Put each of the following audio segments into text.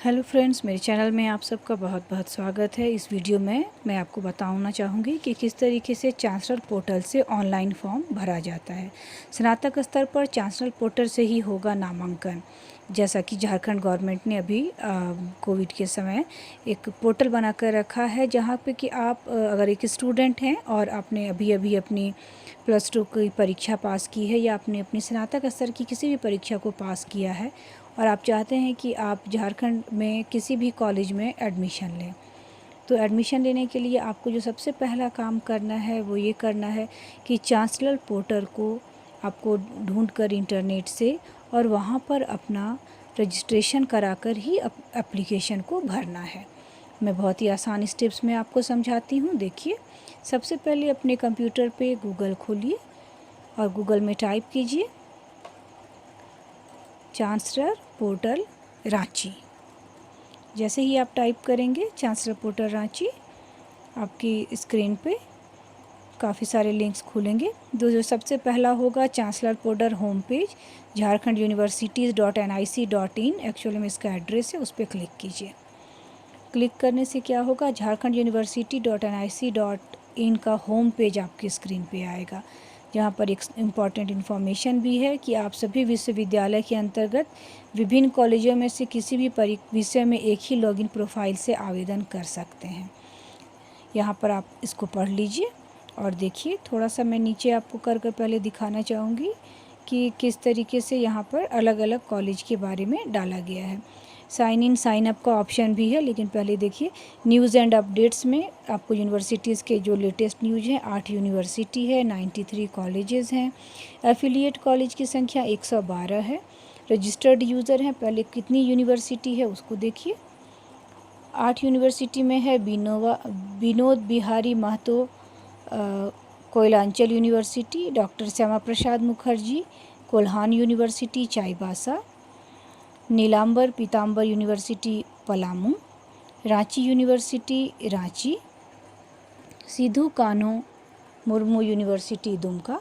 Hello friends, मेरे channel में आप सबका बहुत बहुत स्वागत है। इस वीडियो में मैं आपको बताना चाहूँगी कि किस तरीके से चांसलर पोर्टल से ऑनलाइन फॉर्म भरा जाता है। स्नातक स्तर पर चांसलर पोर्टल से ही होगा नामांकन। जैसा कि झारखंड गवर्नमेंट ने अभी कोविड के समय एक पोर्टल बना कर रखा है, जहाँ पे कि आप अगर एक स्टूडेंट हैं और आपने अभी अभी अपनी +2 की परीक्षा पास की है या आपने अपनी स्नातक स्तर की किसी भी परीक्षा को पास किया है और आप चाहते हैं कि आप झारखंड में किसी भी कॉलेज में एडमिशन लें, तो एडमिशन लेने के लिए आपको जो सबसे पहला काम करना है वो ये करना है कि चांसलर पोर्टल को आपको ढूंढकर इंटरनेट से और वहाँ पर अपना रजिस्ट्रेशन कराकर ही एप्लीकेशन को भरना है। मैं बहुत ही आसान स्टेप्स में आपको समझाती हूँ। देखिए, सबसे पहले अपने कंप्यूटर पे गूगल खोलिए और गूगल में टाइप कीजिए चांसलर पोर्टल रांची। जैसे ही आप टाइप करेंगे चांसलर पोर्टल रांची, आपकी स्क्रीन पे काफ़ी सारे लिंक्स खुलेंगे। जो सबसे पहला होगा chancellor portal home page Jharkhand universities.nic.in, actually में इसका एड्रेस है, उस पर क्लिक कीजिए। क्लिक करने से क्या होगा, झारखंड university.nic.in का होम पेज आपकी स्क्रीन पे आएगा, जहाँ पर एक इम्पॉर्टेंट इन्फॉर्मेशन भी है कि आप सभी विश्वविद्यालय के अंतर्गत विभिन्न कॉलेजों में से किसी भी विषय में एक ही लॉगिन प्रोफाइल से आवेदन कर सकते हैं। यहाँ पर आप इसको पढ़ लीजिए और देखिए, थोड़ा सा मैं नीचे आपको कर पहले दिखाना चाहूँगी कि किस तरीके से यहाँ पर अलग अलग कॉलेज के बारे में डाला गया है। साइन इन साइन अप का ऑप्शन भी है, लेकिन पहले देखिए न्यूज़ एंड अपडेट्स में आपको यूनिवर्सिटीज़ के जो लेटेस्ट न्यूज़ हैं, 8 यूनिवर्सिटी है, 93 कॉलेजेस हैं, एफिलिएट कॉलेज की संख्या 112 है, रजिस्टर्ड यूज़र हैं, पहले कितनी यूनिवर्सिटी है उसको देखिए। 8 यूनिवर्सिटी में है Vinod Bihari Mahto Koylanchal university, doctor Shyama Prasad Mukherjee Kolhan university Chaibasa, Nilamber Pitamber university Palamu, Ranchi university Ranchi, Sidhu Kanhu Murmu university Dumka,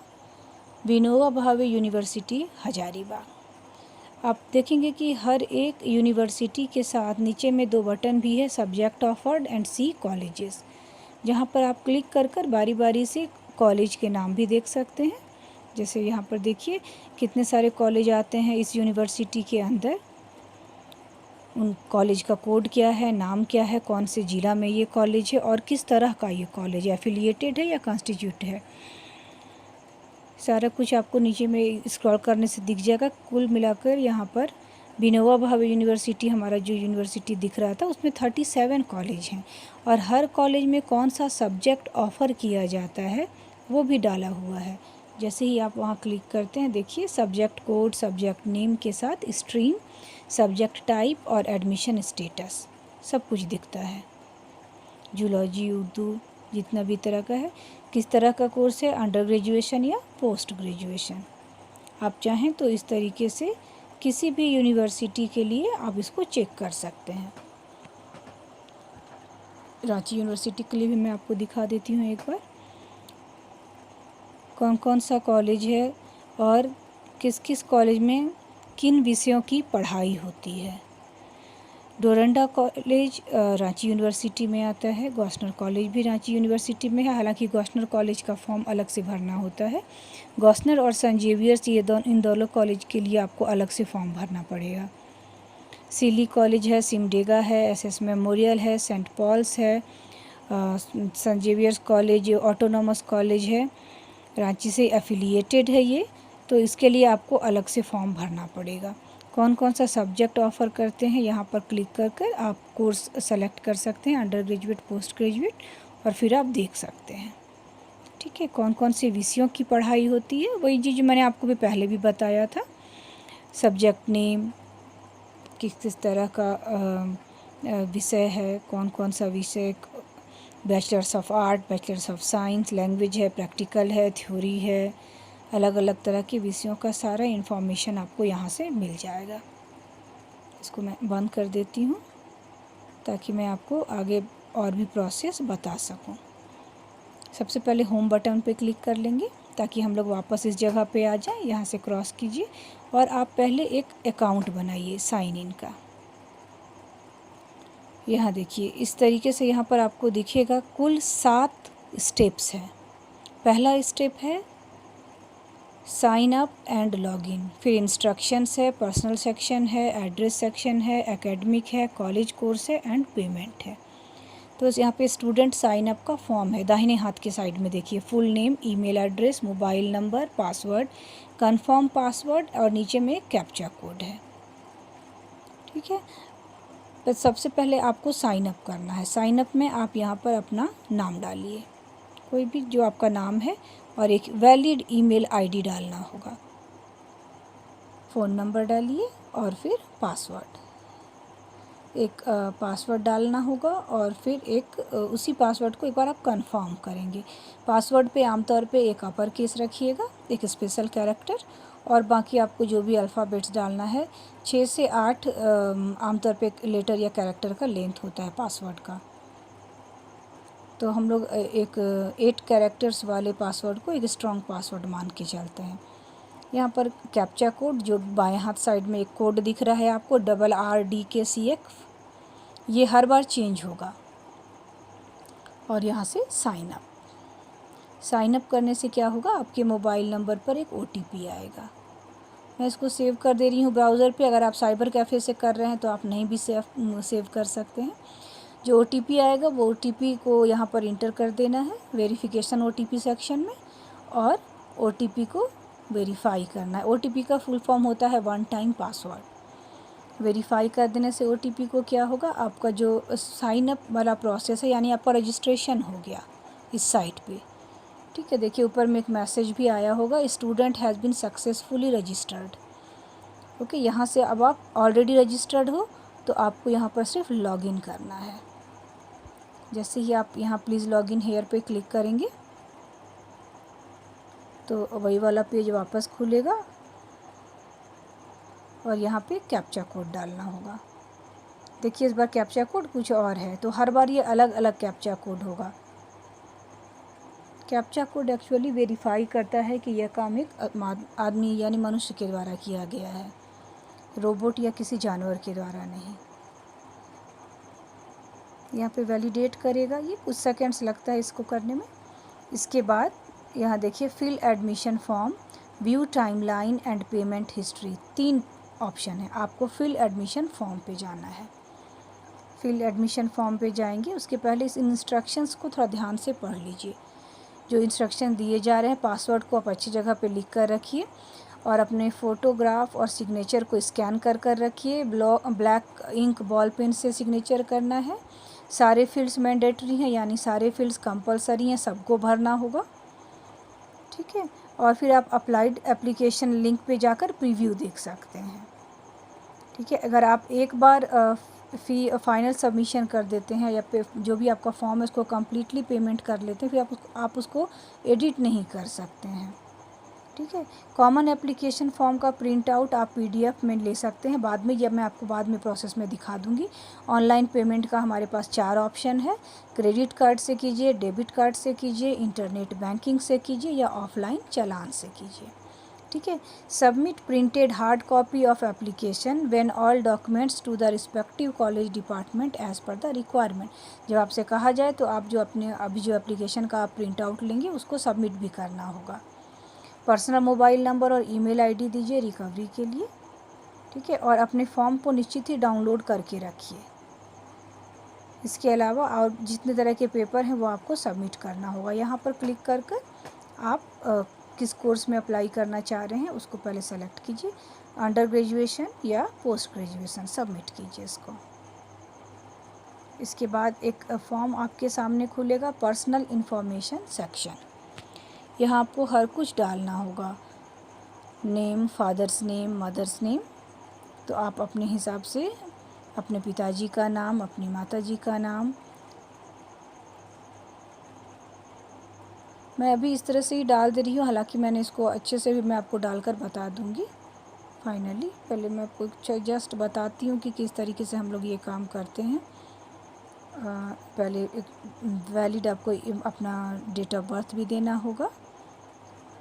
Vinoba Bhave university Hazaribagh. आप देखेंगे कि हर एक यूनिवर्सिटी के साथ नीचे में 2 बटन भी है, subject offered and see colleges, जहां पर आप क्लिक कर बारी बारी से कॉलेज के नाम भी देख सकते हैं। जैसे यहाँ पर देखिए कितने सारे कॉलेज आते हैं इस यूनिवर्सिटी के अंदर, उन कॉलेज का कोड क्या है, नाम क्या है, कौन से ज़िला में ये कॉलेज है और किस तरह का ये कॉलेज है, एफिलिएटेड है या कॉन्स्टिट्यूट है, सारा कुछ आपको नीचे में स्क्रॉल करने से दिख जाएगा। कुल मिलाकर यहाँ पर विनोबा भावे यूनिवर्सिटी, हमारा जो यूनिवर्सिटी दिख रहा था, उसमें 37 कॉलेज हैं और हर कॉलेज में कौन सा सब्जेक्ट ऑफ़र किया जाता है वो भी डाला हुआ है। जैसे ही आप वहाँ क्लिक करते हैं, देखिए सब्जेक्ट कोड, सब्जेक्ट नेम के साथ स्ट्रीम, सब्जेक्ट टाइप और एडमिशन स्टेटस सब कुछ दिखता है। जूलॉजी, उर्दू, जितना भी तरह का है, किस तरह का कोर्स है, अंडर ग्रेजुएशन या पोस्ट ग्रेजुएशन। आप चाहें तो इस तरीके से किसी भी यूनिवर्सिटी के लिए आप इसको चेक कर सकते हैं। रांची यूनिवर्सिटी के लिए भी मैं आपको दिखा देती हूँ एक बार, कौन कौन सा कॉलेज है और किस किस कॉलेज में किन विषयों की पढ़ाई होती है। डोरंडा कॉलेज रांची यूनिवर्सिटी में आता है, गॉस्नर कॉलेज भी रांची यूनिवर्सिटी में है, हालांकि गॉस्नर कॉलेज का फॉर्म अलग से भरना होता है। गॉस्नर और सेंट जेवियर्स, ये इन दोनों कॉलेज के लिए आपको अलग से फॉर्म भरना पड़ेगा। सिली कॉलेज है, सिमडेगा है, एसएस मेमोरियल है, सेंट पॉल्स है, Saint Xavier's college autonomous college है, रांची से एफिलिएटेड है ये, तो इसके लिए आपको अलग से फॉर्म भरना पड़ेगा। कौन कौन सा सब्जेक्ट ऑफ़र करते हैं, यहाँ पर क्लिक कर आप कोर्स सेलेक्ट कर सकते हैं, अंडर ग्रेजुएट, पोस्ट ग्रेजुएट, और फिर आप देख सकते हैं। ठीक है, कौन कौन से विषयों की पढ़ाई होती है, वही चीज़ मैंने आपको भी पहले भी बताया था। सब्जेक्ट नेम, किस किस तरह का विषय है, कौन कौन सा विषय, bachelors of art, bachelors of science, language है, प्रैक्टिकल है, थ्योरी है, अलग अलग तरह के विषयों का सारा इन्फॉर्मेशन आपको यहाँ से मिल जाएगा। इसको मैं बंद कर देती हूँ ताकि मैं आपको आगे और भी प्रोसेस बता सकूँ। सबसे पहले होम बटन पे क्लिक कर लेंगे ताकि हम लोग वापस इस जगह पे आ जाएं। यहाँ से क्रॉस कीजिए और आप पहले एक अकाउंट बनाइए साइन इन का। यहाँ देखिए इस तरीके से यहाँ पर आपको दिखेगा कुल 7 स्टेप्स हैं। पहला स्टेप है साइन अप एंड लॉगिन, फिर इंस्ट्रक्शंस है, पर्सनल सेक्शन है, एड्रेस सेक्शन है, एकेडमिक है, कॉलेज कोर्स है एंड पेमेंट है। तो यहाँ पे स्टूडेंट साइन अप का फॉर्म है, दाहिने हाथ के साइड में देखिए full name, email address, mobile number, password, confirm password और नीचे में कैप्चा कोड है। ठीक है, तो सबसे पहले आपको साइन अप करना है। साइन अप में आप यहाँ पर अपना नाम डालिए, कोई भी जो आपका नाम है, और एक वैलिड ईमेल आईडी डालना होगा। फ़ोन नंबर डालिए और फिर पासवर्ड, एक पासवर्ड डालना होगा और फिर एक उसी पासवर्ड को एक बार आप कंफर्म करेंगे। पासवर्ड पे आमतौर पे एक अपर केस रखिएगा, एक स्पेशल कैरेक्टर, और बाकी आपको जो भी अल्फ़ाबेट्स डालना है 6 से 8 आमतौर पे लेटर या कैरेक्टर का लेंथ होता है पासवर्ड का। तो हम लोग एक 8 कैरेक्टर्स वाले पासवर्ड को एक स्ट्रॉन्ग पासवर्ड मान के चलते हैं। यहाँ पर कैप्चा कोड जो बाएं हाथ साइड में एक कोड दिख रहा है आपको RRDKCF, ये हर बार चेंज होगा। और यहाँ से साइन अप, साइन अप करने से क्या होगा, आपके मोबाइल नंबर पर एक OTP आएगा। मैं इसको सेव कर दे रही हूँ ब्राउज़र पे। अगर आप साइबर कैफ़े से कर रहे हैं तो आप नहीं भी सेव कर सकते हैं। जो OTP आएगा वो OTP को यहाँ पर इंटर कर देना है वेरिफिकेशन OTP सेक्शन में, और OTP को वेरीफाई करना है। OTP का फुल फॉर्म होता है वन टाइम पासवर्ड। वेरीफाई कर देने से OTP को क्या होगा, आपका जो साइन अप वाला प्रोसेस है, यानी आपका रजिस्ट्रेशन हो गया इस साइट पे। ठीक है, देखिए ऊपर में एक मैसेज भी आया होगा, student has been successfully registered. Okay, यहाँ से अब आप ऑलरेडी रजिस्टर्ड हो तो आपको यहाँ पर सिर्फ लॉगिन करना है। जैसे ही आप यहाँ प्लीज़ लॉगिन हेयर पे क्लिक करेंगे तो वही वाला पेज वापस खुलेगा और यहाँ पे कैप्चा कोड डालना होगा। देखिए इस बार कैप्चा कोड कुछ और है, तो हर बार ये अलग अलग कैप्चा कोड होगा। कैप्चा कोड एक्चुअली वेरीफाई करता है कि यह काम एक आदमी यानी मनुष्य के द्वारा किया गया है, रोबोट या किसी जानवर के द्वारा नहीं। यहाँ पे वैलिडेट करेगा, ये कुछ सेकंड्स लगता है इसको करने में। इसके बाद यहाँ देखिए fill admission form, view timeline and payment history, 3 option है। आपको फिल एडमिशन फॉर्म पे जाना है। फिल एडमिशन फॉर्म पे जाएंगे, उसके पहले इस इंस्ट्रक्शंस को थोड़ा ध्यान से पढ़ लीजिए। जो इंस्ट्रक्शन दिए जा रहे हैं, पासवर्ड को आप अच्छी जगह पे लिख कर रखिए और अपने फ़ोटोग्राफ और सिग्नेचर को स्कैन कर रखिए। ब्लैक इंक बॉल पेन से सिग्नेचर करना है। सारे फील्ड्स मैंडेटरी हैं, यानी सारे फील्ड्स कंपलसरी हैं, सबको भरना होगा। ठीक है, और फिर आप अप्लाइड एप्लीकेशन लिंक पे जाकर प्रीव्यू देख सकते हैं। ठीक है, अगर आप एक बार फाइनल सबमिशन कर देते हैं या जो भी आपका फॉर्म है उसको कम्प्लीटली पेमेंट कर लेते हैं, फिर आप उसको एडिट नहीं कर सकते हैं। ठीक है, कॉमन एप्लीकेशन फॉर्म का प्रिंट आउट आप PDF में ले सकते हैं बाद में, जब मैं आपको बाद में प्रोसेस में दिखा दूंगी। ऑनलाइन पेमेंट का हमारे पास 4 ऑप्शन है, क्रेडिट कार्ड से कीजिए, डेबिट कार्ड से कीजिए, इंटरनेट बैंकिंग से कीजिए या ऑफलाइन चालान से कीजिए। ठीक है, submit printed hard copy of application when all documents to the respective college department as per the requirement. जब आपसे कहा जाए तो आप जो अपने अभी जो एप्लीकेशन का आप प्रिंट आउट लेंगे उसको सबमिट भी करना होगा। पर्सनल मोबाइल नंबर और ईमेल आईडी दीजिए रिकवरी के लिए। ठीक है, और अपने फॉर्म को निश्चित ही डाउनलोड करके रखिए। इसके अलावा और जितने तरह के पेपर हैं वो आपको सबमिट करना होगा। यहाँ पर क्लिक कर आप किस कोर्स में अप्लाई करना चाह रहे हैं उसको पहले सेलेक्ट कीजिए, अंडर ग्रेजुएशन या पोस्ट ग्रेजुएशन, सबमिट कीजिए इसको। इसके बाद एक फॉर्म आपके सामने खुलेगा, पर्सनल इन्फॉर्मेशन सेक्शन। यहाँ आपको हर कुछ डालना होगा, name, father's name, mother's name. तो आप अपने हिसाब से अपने पिताजी का नाम, अपनी माताजी का नाम, मैं अभी इस तरह से ही डाल दे रही हूँ, हालांकि मैंने इसको अच्छे से भी मैं आपको डालकर बता दूँगी फाइनली। पहले मैं आपको जस्ट बताती हूँ कि किस तरीके से हम लोग ये काम करते हैं। पहले एक वैलिड आपको अपना डेट ऑफ बर्थ भी देना होगा।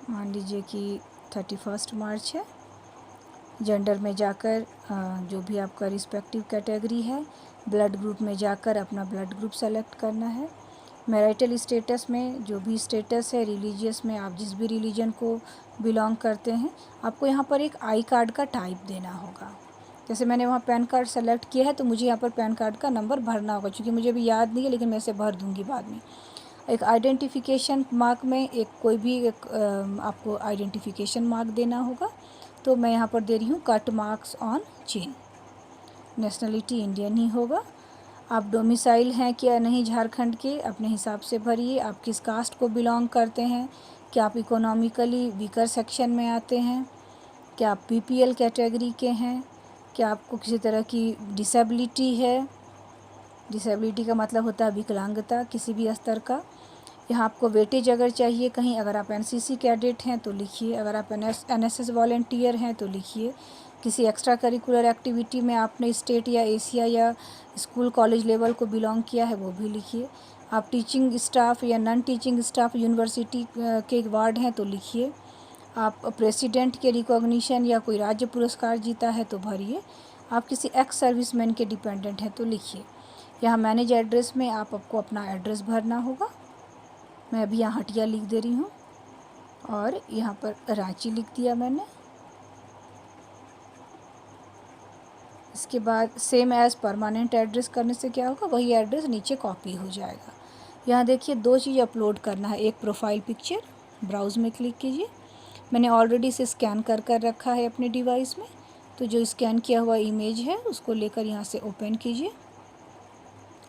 मान लीजिए कि 31 मार्च है। जेंडर में जाकर जो भी आपका रिस्पेक्टिव कैटेगरी है, ब्लड ग्रुप में जाकर अपना ब्लड ग्रुप सेलेक्ट करना है। मैरिटल स्टेटस में जो भी स्टेटस है, रिलीजियस में आप जिस भी रिलीजन को बिलोंग करते हैं, आपको यहाँ पर एक आई कार्ड का टाइप देना होगा। जैसे मैंने वहाँ पैन कार्ड सेलेक्ट किया है तो मुझे यहाँ पर पैन कार्ड का नंबर भरना होगा, क्योंकि मुझे अभी याद नहीं है, लेकिन मैं इसे भर दूँगी बाद में। एक आइडेंटिफिकेशन मार्क में कोई भी आपको आइडेंटिफिकेशन मार्क देना होगा, तो मैं यहाँ पर दे रही हूँ cut marks on chin. Nationality Indian ही होगा। आप डोमिसाइल हैं क्या नहीं झारखंड के, अपने हिसाब से भरिए। आप किस कास्ट को बिलोंग करते हैं, क्या आप इकोनॉमिकली वीकर सेक्शन में आते हैं, क्या आप पीपीएल कैटेगरी के हैं, क्या आपको किसी तरह की डिसेबिलिटी है। डिसेबिलिटी का मतलब होता है विकलांगता किसी भी स्तर का। यहाँ आपको वेटेज अगर चाहिए कहीं, अगर आप एनसीसी कैडेट हैं तो लिखिए, अगर आप एनएसएस वॉलंटियर हैं तो लिखिए, किसी एक्स्ट्रा करिकुलर एक्टिविटी में आपने स्टेट या एशिया या स्कूल कॉलेज लेवल को बिलोंग किया है वो भी लिखिए। आप टीचिंग स्टाफ या नॉन टीचिंग स्टाफ यूनिवर्सिटी के वार्ड हैं तो लिखिए। आप प्रेसिडेंट के रिकॉग्निशन या कोई राज्य पुरस्कार जीता है तो भरिए। आप किसी एक्स सर्विसमैन के डिपेंडेंट हैं तो लिखिए। यहाँ मैनेज एड्रेस में आपको अपना एड्रेस भरना होगा। मैं अभी यहाँ हटिया लिख दे रही हूँ और यहाँ पर रांची लिख दिया मैंने। इसके बाद सेम एज़ परमानेंट एड्रेस करने से क्या होगा, वही एड्रेस नीचे कॉपी हो जाएगा। यहाँ देखिए 2 चीज़ अपलोड करना है। एक प्रोफाइल पिक्चर, ब्राउज़ में क्लिक कीजिए। मैंने ऑलरेडी इसे स्कैन कर रखा है अपने डिवाइस में, तो जो स्कैन किया हुआ इमेज है उसको लेकर यहाँ से ओपन कीजिए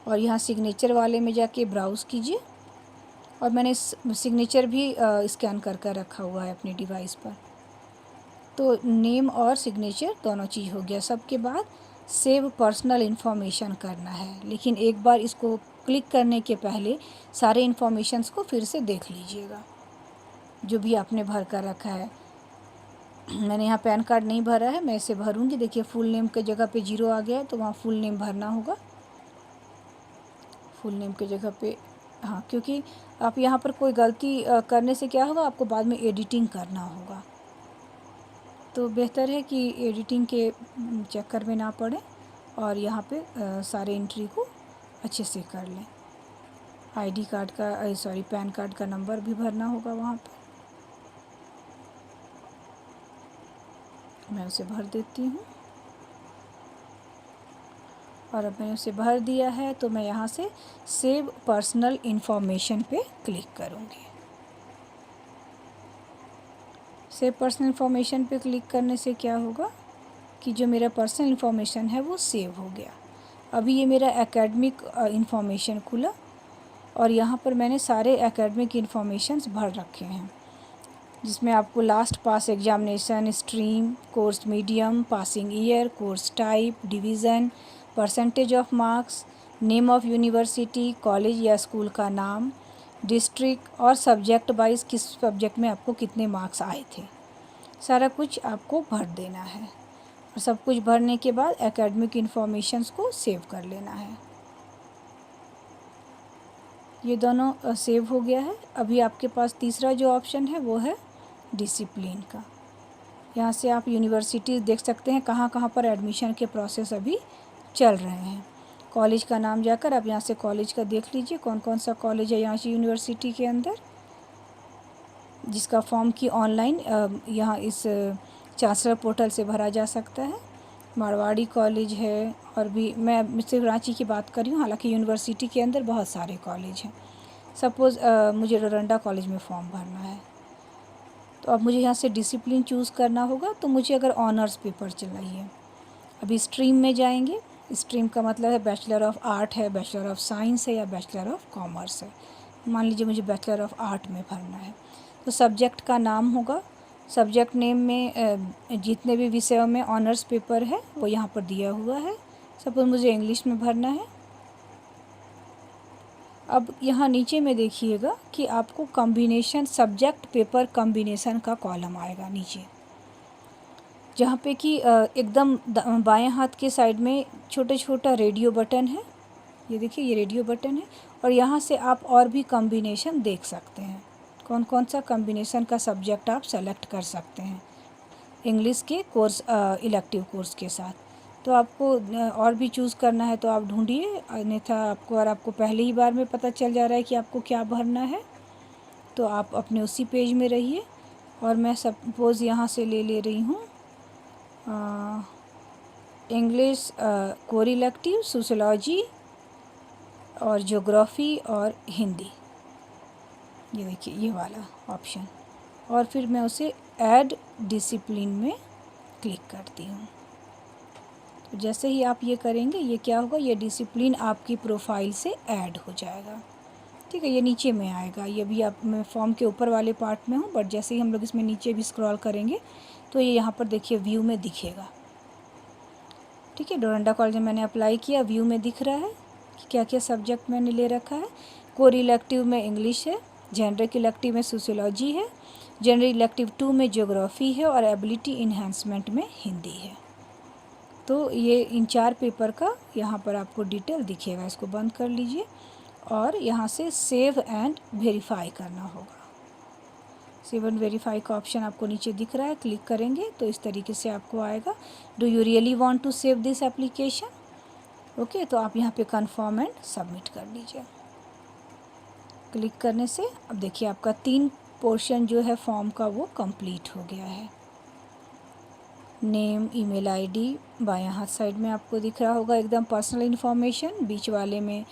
और यहाँ सिग्नेचर वाले में जाके ब्राउज़ कीजिए। और मैंने सिग्नेचर भी स्कैन कर रखा हुआ है अपने डिवाइस पर। तो नेम और सिग्नेचर दोनों चीज़ हो गया। सबके बाद सेव पर्सनल इन्फॉर्मेशन करना है, लेकिन एक बार इसको क्लिक करने के पहले सारे इन्फॉर्मेशंस को फिर से देख लीजिएगा जो भी आपने भर कर रखा है। मैंने यहाँ पैन कार्ड नहीं भरा है, मैं इसे भरूँगी। देखिए फुल नेम के जगह पे 0 आ गया है, तो वहाँ फुल नेम भरना होगा। फुल नेम के जगह पे हाँ, क्योंकि आप यहाँ पर कोई गलती करने से क्या होगा, आपको बाद में एडिटिंग करना होगा, तो बेहतर है कि एडिटिंग के चक्कर में ना पड़े और यहाँ पे सारे एंट्री को अच्छे से कर लें। आईडी कार्ड का पैन कार्ड का नंबर भी भरना होगा वहाँ पर। मैं उसे भर देती हूँ और अब मैंने उसे भर दिया है, तो मैं यहाँ से सेव पर्सनल इन्फॉर्मेशन पे क्लिक करूँगी। सेव पर्सनल इन्फॉर्मेशन पे क्लिक करने से क्या होगा कि जो मेरा पर्सनल इन्फॉर्मेशन है वो सेव हो गया। अभी ये मेरा एकेडमिक इन्फॉर्मेशन खुला और यहाँ पर मैंने सारे एकेडमिक इन्फॉर्मेशंस भर रखे हैं, जिसमें आपको last pass examination, stream, course medium, passing year, course type, division, percentage of marks, name of university, college या स्कूल का नाम, डिस्ट्रिक्ट और सब्जेक्ट वाइज किस सब्जेक्ट में आपको कितने मार्क्स आए थे, सारा कुछ आपको भर देना है। और सब कुछ भरने के बाद एकेडमिक इन्फॉर्मेशंस को सेव कर लेना है। ये दोनों सेव हो गया है। अभी आपके पास तीसरा जो ऑप्शन है वो है डिसिप्लिन का। यहाँ से आप यूनिवर्सिटीज़ देख सकते हैं कहाँ कहाँ पर एडमिशन के प्रोसेस अभी चल रहे हैं। कॉलेज का नाम जाकर आप यहाँ से कॉलेज का देख लीजिए कौन कौन सा कॉलेज है यहाँ से यूनिवर्सिटी के अंदर, जिसका फॉर्म की ऑनलाइन यहाँ इस चांसलर पोर्टल से भरा जा सकता है। मारवाड़ी कॉलेज है, और भी मैं सिर्फ रांची की बात कर रही हूँ, हालांकि यूनिवर्सिटी के अंदर बहुत सारे कॉलेज हैं। सपोज़ मुझे डोरंडा कॉलेज में फॉर्म भरना है, तो अब मुझे यहाँ से डिसिप्लिन चूज़ करना होगा। तो मुझे अगर ऑनर्स पेपर चाहिए, अभी स्ट्रीम में जाएंगे। स्ट्रीम का मतलब है बैचलर ऑफ आर्ट है, बैचलर ऑफ साइंस है या बैचलर ऑफ कॉमर्स है। मान लीजिए मुझे बैचलर ऑफ आर्ट में भरना है, तो सब्जेक्ट का नाम होगा। सब्जेक्ट नेम में जितने भी विषयों में ऑनर्स पेपर है वो यहाँ पर दिया हुआ है। सपोज मुझे इंग्लिश में भरना है। अब यहाँ नीचे में देखिएगा कि आपको कॉम्बिनेशन सब्जेक्ट पेपर कॉम्बिनेशन का कॉलम आएगा नीचे, जहाँ पे कि एकदम बाएं हाथ के साइड में छोटा छोटा रेडियो बटन है। ये देखिए ये रेडियो बटन है, और यहाँ से आप और भी कॉम्बिनेशन देख सकते हैं, कौन कौन सा कॉम्बिनेशन का सब्जेक्ट आप सेलेक्ट कर सकते हैं। इंग्लिश के कोर्स इलेक्टिव कोर्स के साथ। तो आपको और भी चूज़ करना है तो आप ढूंढिए, अन्यथा आपको, और आपको पहले ही बार में पता चल जा रहा है कि आपको क्या भरना है, तो आप अपने उसी पेज में रहिए। और मैं सपोज़ यहाँ से ले रही हूँ इंग्लिश कोर इलेक्टिव, सोशियोलॉजी और ज्योग्राफी और हिंदी, ये देखिए ये वाला ऑप्शन, और फिर मैं उसे ऐड डिसिप्लिन में क्लिक करती हूँ। तो जैसे ही आप ये करेंगे, ये क्या होगा, ये डिसिप्लिन आपकी प्रोफाइल से ऐड हो जाएगा। ठीक है, ये नीचे में आएगा। ये भी आप, मैं फॉर्म के ऊपर वाले पार्ट में हूँ, बट जैसे ही हम लोग इसमें नीचे भी स्क्रॉल करेंगे तो ये यहाँ पर देखिए व्यू में दिखेगा। ठीक है, डोरंडा कॉलेज में मैंने अप्लाई किया, व्यू में दिख रहा है कि क्या क्या सब्जेक्ट मैंने ले रखा है। कोर इलेक्टिव में इंग्लिश है, जनरल इलेक्टिव में सोशियोलॉजी है, जनरल इलेक्टिव 2 में ज्योग्राफी है और एबिलिटी इन्हांसमेंट में हिंदी है। तो ये इन 4 पेपर का यहाँ पर आपको डिटेल दिखेगा। इसको बंद कर लीजिए और यहाँ से सेव एंड वेरीफाई करना होगा। सेव एंड वेरीफाई का ऑप्शन आपको नीचे दिख रहा है, क्लिक करेंगे तो इस तरीके से आपको आएगा। Do you really want to save this application? Okay, तो आप यहाँ पे कंफर्म एंड सबमिट कर दीजिए। क्लिक करने से अब देखिए आपका 3 पोर्शन जो है फॉर्म का वो कंप्लीट हो गया है। नेम, ईमेल आईडी बायां हाथ साइड में आपको दिख रहा होगा एकदम पर्सनल इन्फॉर्मेशन, बीच वाले में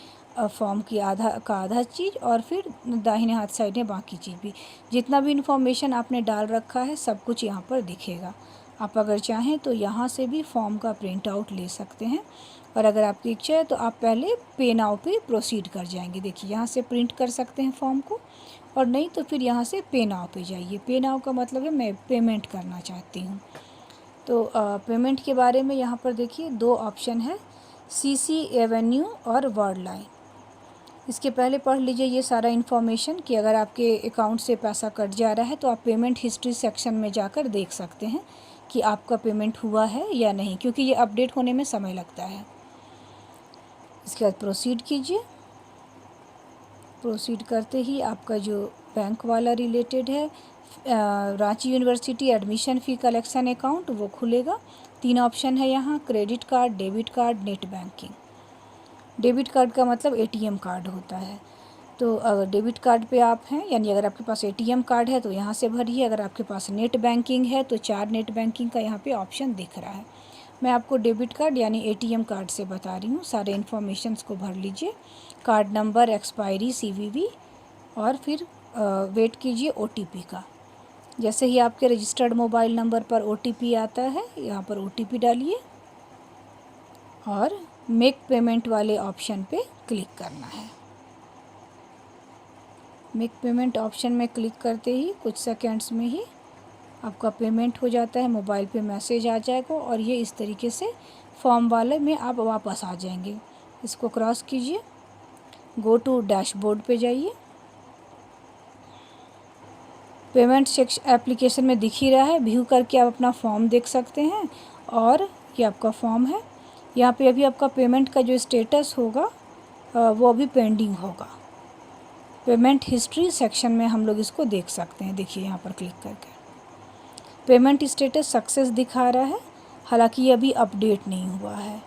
फॉर्म की आधा चीज़, और फिर दाहिने हाथ साइड में बाकी चीज़ भी, जितना भी इन्फॉर्मेशन आपने डाल रखा है सब कुछ यहाँ पर दिखेगा। आप अगर चाहें तो यहाँ से भी फॉर्म का प्रिंट आउट ले सकते हैं, और अगर आपकी इच्छा है तो आप पहले पे नाउ पे प्रोसीड कर जाएंगे। देखिए यहाँ से प्रिंट कर सकते हैं फॉर्म को, और नहीं तो फिर यहाँ से पे नाउ पे जाइए। पे नाउ का मतलब है मैं पेमेंट करना चाहती हूँ। तो पेमेंट के बारे में यहाँ पर देखिए 2 ऑप्शन है, सीसी एवेन्यू और वर्ड लाइन। इसके पहले पढ़ लीजिए ये सारा इन्फॉर्मेशन कि अगर आपके अकाउंट से पैसा कट जा रहा है तो आप पेमेंट हिस्ट्री सेक्शन में जाकर देख सकते हैं कि आपका पेमेंट हुआ है या नहीं, क्योंकि ये अपडेट होने में समय लगता है। इसके बाद प्रोसीड कीजिए। प्रोसीड करते ही आपका जो बैंक वाला रिलेटेड है, रांची यूनिवर्सिटी एडमिशन फ़ी कलेक्शन अकाउंट, वो खुलेगा। 3 ऑप्शन है यहाँ, credit card, debit card, net banking. Debit card का मतलब एटीएम कार्ड होता है। तो अगर डेबिट कार्ड पे आप हैं, यानी अगर आपके पास एटीएम कार्ड है तो यहाँ से भरिए। अगर आपके पास नेट बैंकिंग है तो 4 नेट बैंकिंग का यहाँ पे ऑप्शन दिख रहा है। मैं आपको डेबिट कार्ड यानी एटीएम कार्ड से बता रही हूँ। सारे इन्फॉर्मेशंस को भर लीजिए, कार्ड नंबर, एक्सपायरी, सीवीवी, और फिर वेट कीजिए ओटीपी का। जैसे ही आपके रजिस्टर्ड मोबाइल नंबर पर ओटीपी आता है, यहाँ पर ओटीपी डालिए और मेक पेमेंट वाले ऑप्शन पे क्लिक करना है। मेक पेमेंट ऑप्शन में क्लिक करते ही कुछ सेकंड्स में ही आपका पेमेंट हो जाता है। मोबाइल पे मैसेज आ जाएगा और ये इस तरीके से फॉर्म वाले में आप वापस आ जाएंगे। इसको क्रॉस कीजिए, गो टू डैशबोर्ड पे जाइए। पेमेंट सेक्शन एप्लीकेशन में दिख ही रहा है, व्यू करके आप अपना फॉर्म देख सकते हैं। और ये आपका फॉर्म है। यहाँ पे अभी आपका पेमेंट का जो स्टेटस होगा वो अभी पेंडिंग होगा। पेमेंट हिस्ट्री सेक्शन में हम लोग इसको देख सकते हैं। देखिए यहाँ पर क्लिक करके पेमेंट स्टेटस सक्सेस दिखा रहा है, हालांकि ये अभी अपडेट नहीं हुआ है।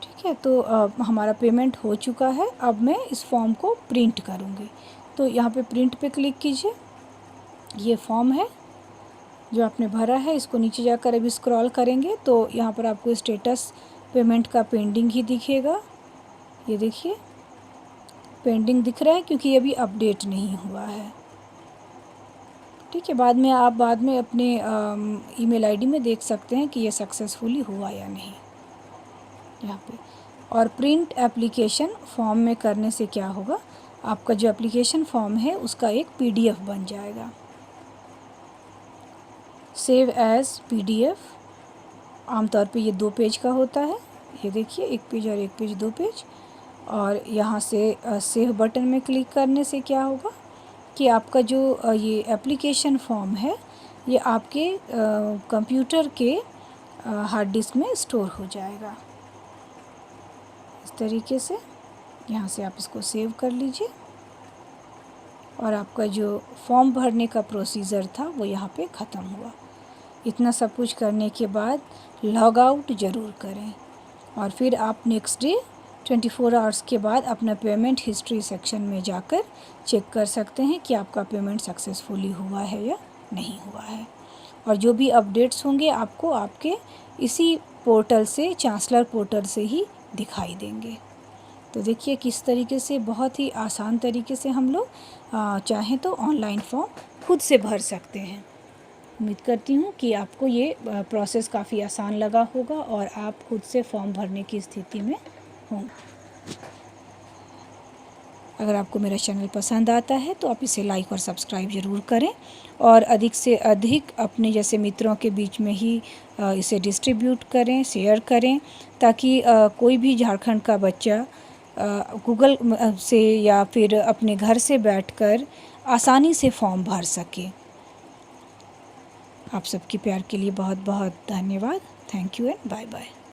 ठीक है, तो हमारा पेमेंट हो चुका है। अब मैं इस फॉर्म को प्रिंट करूँगी, तो यहाँ पे प्रिंट पे क्लिक कीजिए। ये फॉर्म है जो आपने भरा है, इसको नीचे जाकर अभी स्क्रॉल करेंगे तो यहाँ पर आपको स्टेटस पेमेंट का पेंडिंग ही दिखेगा। ये देखिए पेंडिंग दिख रहा है क्योंकि ये अभी अपडेट नहीं हुआ है। ठीक है, बाद में अपने ईमेल आईडी में देख सकते हैं कि ये सक्सेसफुली हुआ या नहीं यहाँ पे। और प्रिंट एप्लीकेशन फॉर्म में करने से क्या होगा, आपका जो एप्लीकेशन फॉर्म है उसका एक पीडीएफ बन जाएगा। सेव एज पीडीएफ, आमतौर पे ये 2 पेज का होता है। ये देखिए 1 पेज और 1 पेज, 2 पेज। और यहाँ से सेव बटन में क्लिक करने से क्या होगा कि आपका जो ये एप्लीकेशन फॉर्म है ये आपके कंप्यूटर के हार्ड डिस्क में स्टोर हो जाएगा। इस तरीके से यहाँ से आप इसको सेव कर लीजिए और आपका जो फॉर्म भरने का प्रोसीजर था वो यहाँ पे ख़त्म हुआ। इतना सब कुछ करने के बाद लॉग आउट ज़रूर करें और फिर आप नेक्स्ट डे 24 आवर्स के बाद अपना पेमेंट हिस्ट्री सेक्शन में जाकर चेक कर सकते हैं कि आपका पेमेंट सक्सेसफुली हुआ है या नहीं हुआ है। और जो भी अपडेट्स होंगे आपको आपके इसी पोर्टल से, चांसलर पोर्टल से ही दिखाई देंगे। तो देखिए किस तरीके से बहुत ही आसान तरीके से हम लोग चाहें तो ऑनलाइन फॉर्म खुद से भर सकते हैं। उम्मीद करती हूँ कि आपको ये प्रोसेस काफ़ी आसान लगा होगा और आप खुद से फॉर्म भरने की स्थिति में होंगे। अगर आपको मेरा चैनल पसंद आता है तो आप इसे लाइक और सब्सक्राइब ज़रूर करें और अधिक से अधिक अपने जैसे मित्रों के बीच में ही इसे डिस्ट्रीब्यूट करें, शेयर करें, ताकि कोई भी झारखंड का बच्चा गूगल से या फिर अपने घर से बैठकर आसानी से फॉर्म भर सके। आप सबके प्यार के लिए बहुत बहुत धन्यवाद। Thank you and bye bye.